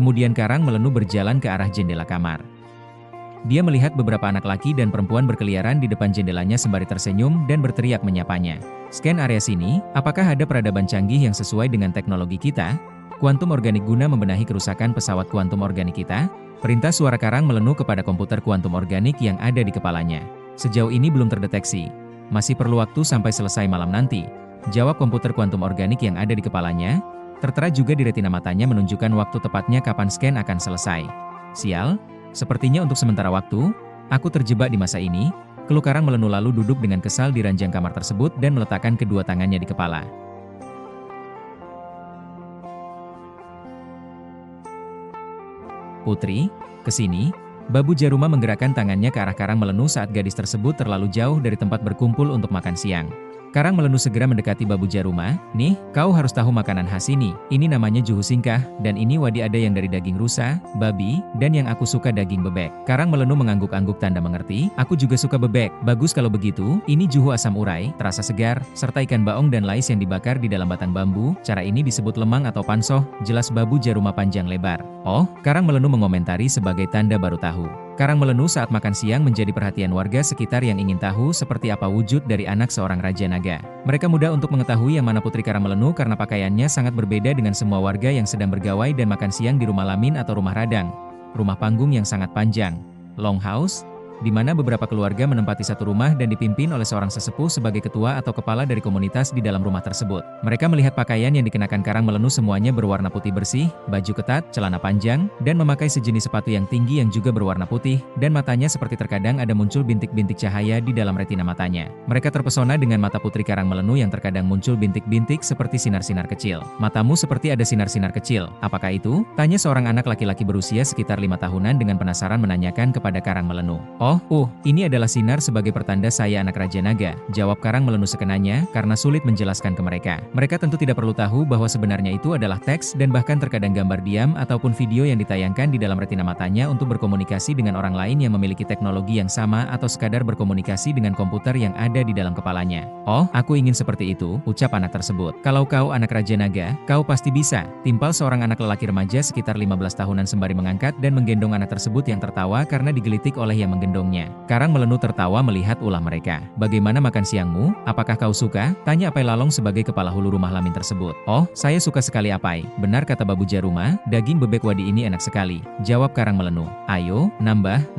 Kemudian Karang Melenu berjalan ke arah jendela kamar. Dia melihat beberapa anak laki dan perempuan berkeliaran di depan jendelanya sembari tersenyum dan berteriak menyapanya. Scan area sini, apakah ada peradaban canggih yang sesuai dengan teknologi kita? Kuantum organik guna membenahi kerusakan pesawat kuantum organik kita? Perintah suara Karang Melenu kepada komputer kuantum organik yang ada di kepalanya. Sejauh ini belum terdeteksi. Masih perlu waktu sampai selesai malam nanti. Jawab komputer kuantum organik yang ada di kepalanya. Tertera juga di retina matanya menunjukkan waktu tepatnya kapan scan akan selesai. Sial, sepertinya untuk sementara waktu, aku terjebak di masa ini. Keluh Karang Melenu lalu duduk dengan kesal di ranjang kamar tersebut dan meletakkan kedua tangannya di kepala. Putri, kesini. Babu Jaruma menggerakkan tangannya ke arah Karang Melenu saat gadis tersebut terlalu jauh dari tempat berkumpul untuk makan siang. Karang Melenu segera mendekati Babu Jaruma. Nih, kau harus tahu makanan khas ini. Ini namanya juhu singkah, dan ini wadi ada yang dari daging rusa, babi, dan yang aku suka daging bebek. Karang Melenu mengangguk-angguk tanda mengerti. Aku juga suka bebek. Bagus kalau begitu. Ini juhu asam urai, terasa segar, serta ikan baong dan lais yang dibakar di dalam batang bambu. Cara ini disebut lemang atau pansoh, jelas Babu Jaruma panjang lebar. Oh, Karang Melenu mengomentari sebagai tanda baru tahu. Karang Melenu saat makan siang menjadi perhatian warga sekitar yang ingin tahu seperti apa wujud dari anak seorang Raja Naga. Mereka mudah untuk mengetahui yang mana Putri Karang Melenu karena pakaiannya sangat berbeda dengan semua warga yang sedang bergawai dan makan siang di rumah Lamin atau rumah Radang. Rumah panggung yang sangat panjang. Longhouse, di mana beberapa keluarga menempati satu rumah dan dipimpin oleh seorang sesepuh sebagai ketua atau kepala dari komunitas di dalam rumah tersebut. Mereka melihat pakaian yang dikenakan Karang Melenu semuanya berwarna putih bersih, baju ketat, celana panjang, dan memakai sejenis sepatu yang tinggi yang juga berwarna putih, dan matanya seperti terkadang ada muncul bintik-bintik cahaya di dalam retina matanya. Mereka terpesona dengan mata Putri Karang Melenu yang terkadang muncul bintik-bintik seperti sinar-sinar kecil. Matamu seperti ada sinar-sinar kecil. Apakah itu? Tanya seorang anak laki-laki berusia sekitar 5 tahunan dengan penasaran menanyakan kepada Karang Melenu. Ini adalah sinar sebagai pertanda saya anak Raja Naga, jawab Karang Melenu sekenanya, karena sulit menjelaskan ke mereka. Mereka tentu tidak perlu tahu bahwa sebenarnya itu adalah teks dan bahkan terkadang gambar diam ataupun video yang ditayangkan di dalam retina matanya untuk berkomunikasi dengan orang lain yang memiliki teknologi yang sama atau sekadar berkomunikasi dengan komputer yang ada di dalam kepalanya. Oh, aku ingin seperti itu, ucap anak tersebut. Kalau kau anak Raja Naga, kau pasti bisa, timpal seorang anak lelaki remaja sekitar 15 tahunan sembari mengangkat dan menggendong anak tersebut yang tertawa karena digelitik oleh yang menggendongnya. Karang Melenu tertawa melihat ulah mereka. Bagaimana makan siangmu? Apakah kau suka? Tanya Apai Lalong sebagai kepala hulu rumah Lamin tersebut. Oh, saya suka sekali Apai. Benar kata Babu Jaruma, daging bebek wadi ini enak sekali. Jawab Karang Melenu. Ayo, nambah.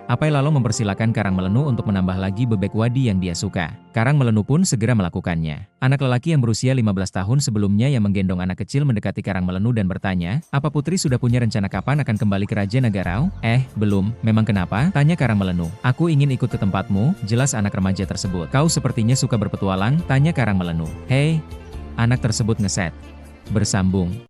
Apai Lalong mempersilahkan Karang Melenu untuk menambah lagi bebek wadi yang dia suka. Karang Melenu pun segera melakukannya. Anak lelaki yang berusia 15 tahun sebelumnya yang menggendong anak kecil mendekati Karang Melenu dan bertanya, apa Putri sudah punya rencana kapan akan kembali ke Raja Nagarau? Belum. Memang kenapa? Tanya Karang Melenu. Aku ingin ikut ke tempatmu, jelas anak remaja tersebut. Kau sepertinya suka berpetualang? Tanya Karang Melenu. Hei, anak tersebut ngeset. Bersambung.